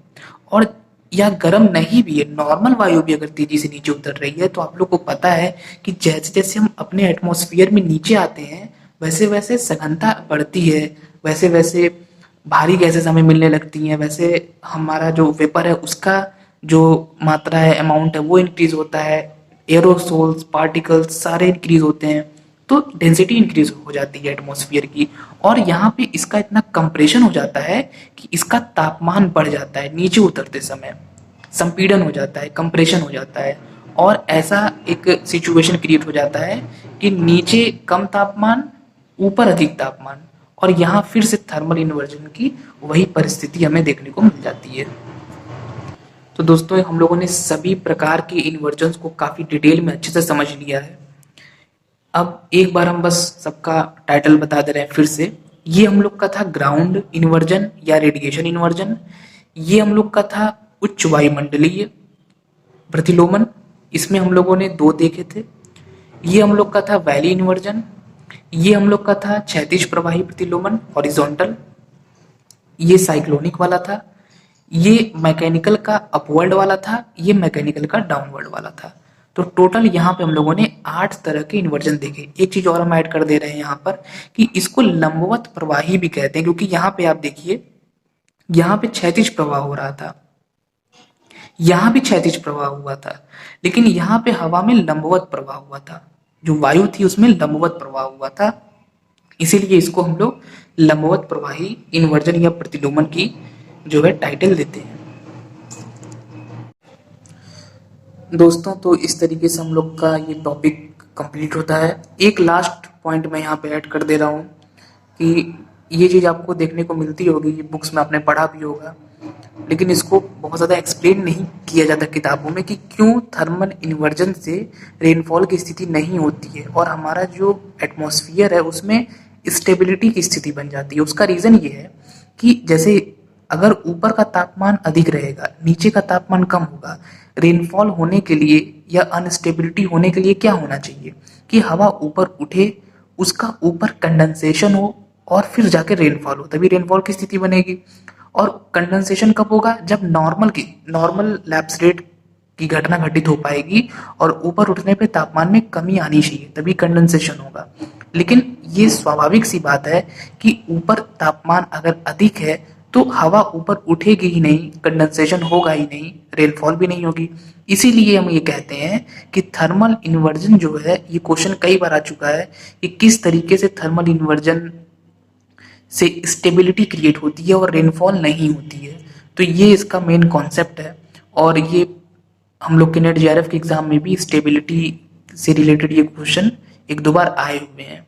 और या गर्म नहीं भी है, नॉर्मल वायु भी अगर तेजी से नीचे उतर रही है, तो आप लोग को पता है कि जैसे जैसे हम अपने एटमॉस्फेयर में नीचे आते हैं वैसे वैसे सघनता बढ़ती है, वैसे वैसे भारी गैसेस हमें मिलने लगती हैं, वैसे हमारा जो वेपर है उसका जो मात्रा है, अमाउंट है, वो इंक्रीज होता है, एरोसोल्स पार्टिकल्स सारे इंक्रीज होते हैं, तो डेंसिटी इंक्रीज हो जाती है एटमॉस्फेयर की। और यहाँ पे इसका इतना कंप्रेशन हो जाता है कि इसका तापमान बढ़ जाता है, नीचे उतरते समय संपीड़न हो जाता है, कंप्रेशन हो जाता है, और ऐसा एक सिचुएशन क्रिएट हो जाता है कि नीचे कम तापमान, ऊपर अधिक तापमान, और यहाँ फिर से थर्मल इन्वर्जन की वही परिस्थिति हमें देखने को मिल जाती है। तो दोस्तों हम लोगों ने सभी प्रकार के इन्वर्जन्स को काफी डिटेल में अच्छे से समझ लिया है। अब एक बार हम बस सबका टाइटल बता दे रहे हैं फिर से। ये हम लोग का था ग्राउंड इन्वर्जन या रेडिएशन इन्वर्जन। ये हम लोग का था उच्च वायुमंडलीय प्रतिलोमन, इसमें हम लोगों ने दो देखे थे। ये हम लोग का था वैली इन्वर्जन। ये हम लोग का था क्षैतिज प्रवाही प्रतिलोमन हॉरिजॉन्टल। ये साइक्लोनिक वाला था। ये मैकेनिकल का अपवर्ड वाला था। ये मैकेनिकल का डाउनवर्ड वाला था। तो टोटल यहाँ पे हम लोगों ने 8 तरह के इन्वर्जन देखे। एक चीज और हम ऐड कर दे रहे हैं यहाँ पर कि इसको लंबवत प्रवाही भी कहते हैं, क्योंकि यहाँ पे आप देखिए, यहाँ पे क्षैतिज प्रवाह हो रहा था, यहाँ भी क्षैतिज प्रवाह हुआ था, लेकिन यहाँ पे हवा में लंबवत प्रवाह हुआ था, जो वायु थी उसमें लंबवत प्रवाह हुआ था, इसीलिए इसको हम लोग लंबवत प्रवाही इन्वर्जन या प्रतिलोमन की जो है टाइटल देते हैं। दोस्तों तो इस तरीके से हम लोग का ये टॉपिक कंप्लीट होता है। एक लास्ट पॉइंट मैं यहाँ पे ऐड कर दे रहा हूँ कि ये चीज़ आपको देखने को मिलती होगी, ये बुक्स में आपने पढ़ा भी होगा, लेकिन इसको बहुत ज़्यादा एक्सप्लेन नहीं किया जाता किताबों में कि क्यों थर्मल इन्वर्जन से रेनफॉल की स्थिति नहीं होती है और हमारा जो एटमॉस्फेयर है उसमें स्टेबिलिटी की स्थिति बन जाती है। उसका रीज़न ये है कि जैसे अगर ऊपर का तापमान अधिक रहेगा, नीचे का तापमान कम होगा, रेनफॉल होने के लिए या अनस्टेबिलिटी होने के लिए क्या होना चाहिए कि हवा ऊपर उठे, उसका ऊपर कंडेंसेशन हो और फिर जाके रेनफॉल हो, तभी रेनफॉल की स्थिति बनेगी। और कंडेंसेशन कब होगा, जब नॉर्मल लैप्स रेट की घटना घटित हो पाएगी और ऊपर उठने पे तापमान में कमी आनी चाहिए, तभी कंडेंसेशन होगा। लेकिन ये स्वाभाविक सी बात है कि ऊपर तापमान अगर अधिक है तो हवा ऊपर उठेगी ही नहीं, कंडेंसेशन होगा ही नहीं, रेनफॉल भी नहीं होगी। इसीलिए हम ये कहते हैं कि थर्मल इन्वर्जन जो है, ये क्वेश्चन कई बार आ चुका है कि किस तरीके से थर्मल इन्वर्जन से स्टेबिलिटी क्रिएट होती है और रेनफॉल नहीं होती है। तो ये इसका मेन कॉन्सेप्ट है, और ये हम लोग के नेट जेआरएफ के एग्जाम में भी स्टेबिलिटी से रिलेटेड ये क्वेश्चन एक दो बार आए हुए हैं।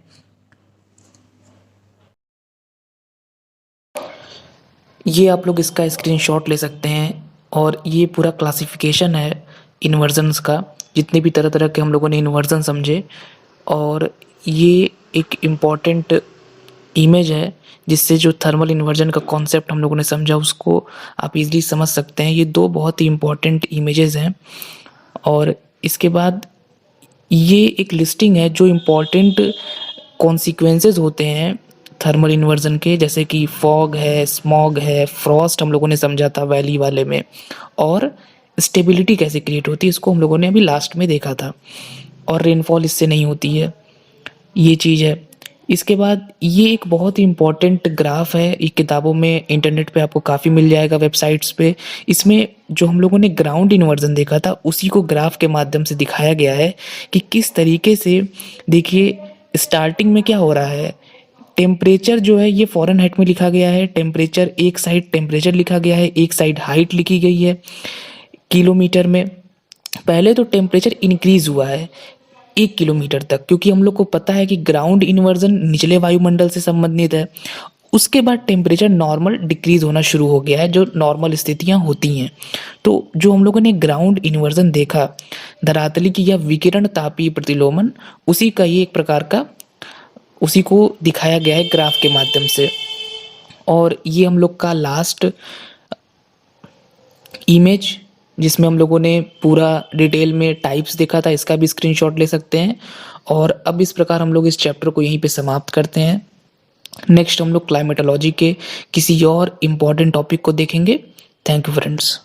ये आप लोग इसका स्क्रीनशॉट ले सकते हैं, और ये पूरा क्लासिफिकेशन है इन्वर्जन्स का, जितने भी तरह तरह के हम लोगों ने इन्वर्जन समझे। और ये एक इम्पॉर्टेंट इमेज है जिससे जो थर्मल इन्वर्जन का कॉन्सेप्ट हम लोगों ने समझा उसको आप इजीली समझ सकते हैं। ये दो बहुत ही इम्पॉर्टेंट इमेजेस हैं। और इसके बाद ये एक लिस्टिंग है जो इम्पॉर्टेंट कॉन्सिक्वेंसेस होते हैं थर्मल इन्वर्जन के, जैसे कि फॉग है, स्मॉग है, फ्रॉस्ट हम लोगों ने समझा था वैली वाले में, और स्टेबिलिटी कैसे क्रिएट होती है इसको हम लोगों ने अभी लास्ट में देखा था, और रेनफॉल इससे नहीं होती है, ये चीज़ है। इसके बाद ये एक बहुत ही इम्पॉर्टेंट ग्राफ है, ये किताबों में, इंटरनेट पे आपको काफ़ी मिल जाएगा, वेबसाइट्स पे। इसमें जो हम लोगों ने ग्राउंड इन्वर्जन देखा था उसी को ग्राफ के माध्यम से दिखाया गया है कि किस तरीके से, देखिए स्टार्टिंग में क्या हो रहा है, टेम्परेचर जो है ये फ़ारेनहाइट में लिखा गया है, टेम्परेचर एक साइड टेम्परेचर लिखा गया है, एक साइड हाइट लिखी गई है किलोमीटर में। पहले तो टेम्परेचर इंक्रीज हुआ है 1 किलोमीटर तक, क्योंकि हम लोग को पता है कि ग्राउंड इन्वर्जन निचले वायुमंडल से संबंधित है। उसके बाद टेम्परेचर नॉर्मल डिक्रीज होना शुरू हो गया है, जो नॉर्मल स्थितियां होती हैं। तो जो हम लोगों ने ग्राउंड इन्वर्जन देखा, धरातली की या विकिरण तापीय प्रतिलोमन, उसी का ये एक प्रकार का, उसी को दिखाया गया है ग्राफ के माध्यम से। और ये हम लोग का लास्ट इमेज, जिसमें हम लोगों ने पूरा डिटेल में टाइप्स देखा था, इसका भी स्क्रीनशॉट ले सकते हैं। और अब इस प्रकार हम लोग इस चैप्टर को यहीं पे समाप्त करते हैं। नेक्स्ट हम लोग क्लाइमेटोलॉजी के किसी और इम्पॉर्टेंट टॉपिक को देखेंगे। Thank you friends.